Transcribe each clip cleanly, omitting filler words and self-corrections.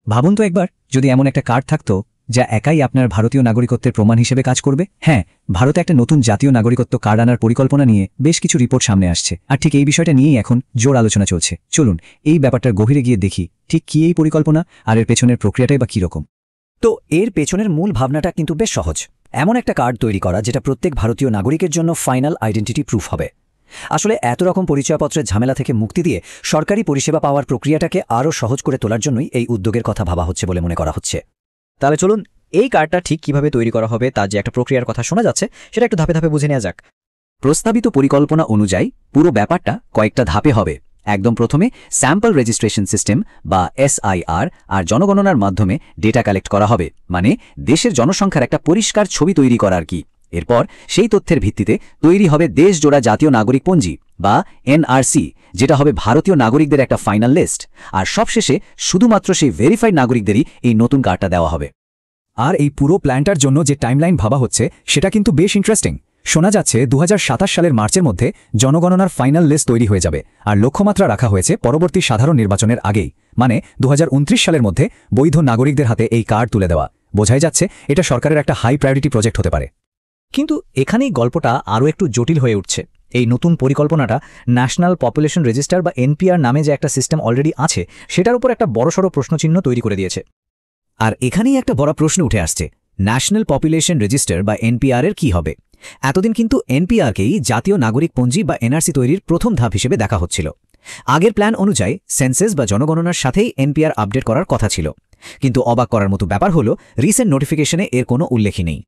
ভাবুন তো একবার, যদি এমন একটা কার্ড থাকতো যা একাই আপনার ভারতীয় নাগরিকত্বের প্রমাণ হিসেবে কাজ করবে। হ্যাঁ, ভারতে একটা নতুন জাতীয় নাগরিকত্ব কার্ড আনার পরিকল্পনা নিয়ে বেশ কিছু রিপোর্ট সামনে আসছে, আর ঠিক এই বিষয়টা নিয়েই এখন জোর আলোচনা চলছে। চলুন এই ব্যাপারটার গভীরে গিয়ে দেখি ঠিক কি এই পরিকল্পনা, আর এর পেছনের প্রক্রিয়াটাই বা কীরকম। তো এর পেছনের মূল ভাবনাটা কিন্তু বেশ সহজ। এমন একটা কার্ড তৈরি করা যেটা প্রত্যেক ভারতীয় নাগরিকের জন্য ফাইনাল আইডেন্টিটি প্রুফ হবে। আসলে এত রকম পরিচয়পত্রের ঝামেলা থেকে মুক্তি দিয়ে সরকারি পরিষেবা পাওয়ার প্রক্রিয়াটাকে আরও সহজ করে তোলার জন্যই এই উদ্যোগের কথা ভাবা হচ্ছে বলে মনে করা হচ্ছে। তাহলে চলুন এই কার্ডটা ঠিক কিভাবে তৈরি করা হবে, তার যে একটা প্রক্রিয়ার কথা শোনা যাচ্ছে সেটা একটু ধাপে ধাপে বুঝে নেওয়া যাক। প্রস্তাবিত পরিকল্পনা অনুযায়ী পুরো ব্যাপারটা কয়েকটা ধাপে হবে। একদম প্রথমে স্যাম্পল রেজিস্ট্রেশন সিস্টেম বা SIR আর জনগণনার মাধ্যমে ডেটা কালেক্ট করা হবে, মানে দেশের জনসংখ্যার একটা পরিষ্কার ছবি তৈরি করা আর কি। এরপর সেই তথ্যের ভিত্তিতে তৈরি হবে দেশজোড়া জাতীয় নাগরিক পঞ্জি বা NRC, যেটা হবে ভারতীয় নাগরিকদের একটা ফাইনাল লিস্ট। আর সবশেষে শুধুমাত্র সেই ভেরিফাইড নাগরিকদেরই এই নতুন কার্ডটা দেওয়া হবে। আর এই পুরো প্ল্যানটার জন্য যে টাইমলাইন ভাবা হচ্ছে সেটা কিন্তু বেশ ইন্টারেস্টিং। শোনা যাচ্ছে 2027 সালের মার্চের মধ্যে জনগণনার ফাইনাল লিস্ট তৈরি হয়ে যাবে, আর লক্ষ্যমাত্রা রাখা হয়েছে পরবর্তী সাধারণ নির্বাচনের আগেই, মানে 2029 সালের মধ্যে বৈধ নাগরিকদের হাতে এই কার্ড তুলে দেওয়া। বোঝাই যাচ্ছে এটা সরকারের একটা হাই প্রায়োরিটি প্রজেক্ট হতে পারে। কিন্তু এখানেই গল্পটা আরও একটু জটিল হয়ে উঠছে। এই নতুন পরিকল্পনাটা ন্যাশনাল পপুলেশন রেজিস্টার বা NPR নামে যে একটা সিস্টেম অলরেডি আছে সেটার উপর একটা বড়সড় প্রশ্নচিহ্ন তৈরি করে দিয়েছে। আর এখানেই একটা বড় প্রশ্ন উঠে আসছে, ন্যাশনাল পপুলেশন রেজিস্টার বা NPR এর কী হবে? এতদিন কিন্তু NPR-কেই জাতীয় নাগরিক পঞ্জি বা NRC তৈরির প্রথম ধাপ হিসেবে দেখা হচ্ছিল। আগের প্ল্যান অনুযায়ী সেন্সাস বা জনগণনার সাথেই NPR আপডেট করার কথা ছিল। কিন্তু অবাক করার মতো ব্যাপার হলো রিসেন্ট নোটিফিকেশনে এর কোনো উল্লেখই নেই।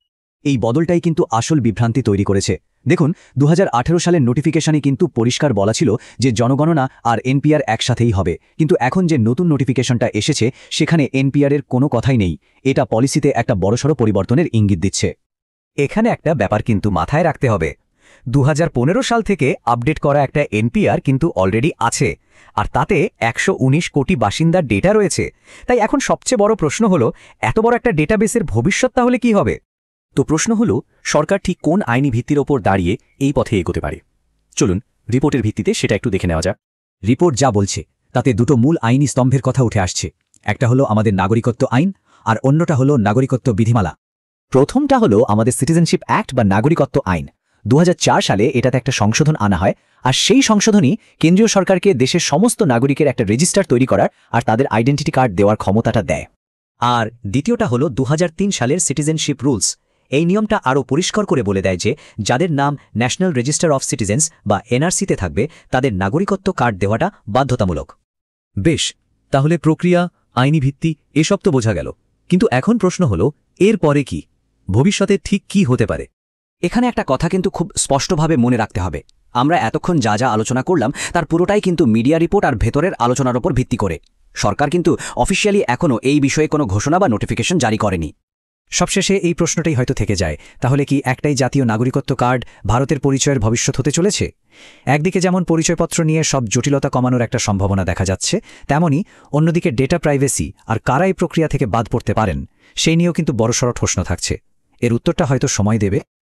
এই বদলটাই কিন্তু আসল বিভ্রান্তি তৈরি করেছে। দেখুন, 2018 সালের নোটিফিকেশনে কিন্তু পরিষ্কার বলা ছিল যে জনগণনা আর NPR একসাথেই হবে, কিন্তু এখন যে নতুন নোটিফিকেশনটা এসেছে সেখানে NPR এর কোনো কথাই নেই। এটা পলিসিতে একটা বড়সড় পরিবর্তনের ইঙ্গিত দিচ্ছে। এখানে একটা ব্যাপার কিন্তু মাথায় রাখতে হবে, 2015 সাল থেকে আপডেট করা একটা NPR কিন্তু অলরেডি আছে, আর তাতে 119 কোটি বাসিন্দার ডেটা রয়েছে। তাই এখন সবচেয়ে বড় প্রশ্ন হলো, এত বড় একটা ডেটাবেসের ভবিষ্যৎ তাহলে কি হবে? তো প্রশ্ন হলো, সরকার ঠিক কোন আইনি ভিত্তির ওপর দাঁড়িয়ে এই পথে এগোতে পারে? চলুন রিপোর্টের ভিত্তিতে সেটা একটু দেখে নেওয়া যাক। রিপোর্ট যা বলছে তাতে দুটো মূল আইনি স্তম্ভের কথা উঠে আসছে। একটা হলো আমাদের নাগরিকত্ব আইন, আর অন্যটা হলো নাগরিকত্ব বিধিমালা। প্রথমটা হলো আমাদের সিটিজেনশিপ অ্যাক্ট বা নাগরিকত্ব আইন। 2004 সালে এটাতে একটা সংশোধন আনা হয়, আর সেই সংশোধনই কেন্দ্রীয় সরকারকে দেশের সমস্ত নাগরিকের একটা রেজিস্টার তৈরি করার আর তাদের আইডেন্টিটি কার্ড দেওয়ার ক্ষমতাটা দেয়। আর দ্বিতীয়টা হলো 2003 সালের সিটিজেনশিপ রুলস। এই নিয়মটা আরও পরিষ্কার করে বলে দেয় যে যাদের নাম ন্যাশনাল রেজিস্টার অফ সিটিজেন্স বা NRC-তে থাকবে তাদের নাগরিকত্ব কার্ড দেওয়াটা বাধ্যতামূলক। বেশ, তাহলে প্রক্রিয়া, আইনি ভিত্তি এসব তো বোঝা গেল, কিন্তু এখন প্রশ্ন হলো এর পরে কি? ভবিষ্যতে ঠিক কি হতে পারে? এখানে একটা কথা কিন্তু খুব স্পষ্টভাবে মনে রাখতে হবে, আমরা এতক্ষণ যা যা আলোচনা করলাম তার পুরোটাই কিন্তু মিডিয়া রিপোর্ট আর ভেতরের আলোচনার ওপর ভিত্তি করে। সরকার কিন্তু অফিসিয়ালি এখনও এই বিষয়ে কোনো ঘোষণা বা নোটিফিকেশন জারি করেনি। সবশেষে এই প্রশ্নটাই হয়তো থেকে যায়, তাহলে কি একটাই জাতীয় নাগরিকত্ব কার্ড ভারতের পরিচয়ের ভবিষ্যৎ হতে চলেছে? একদিকে যেমন পরিচয়পত্র নিয়ে সব জটিলতা কমানোর একটা সম্ভাবনা দেখা যাচ্ছে, তেমনি অন্যদিকে ডেটা প্রাইভেসি আর কারা এই প্রক্রিয়া থেকে বাদ পড়তে পারেন সেই নিয়েও কিন্তু বড়সড় প্রশ্ন থাকছে। এর উত্তরটা হয়তো সময় দেবে।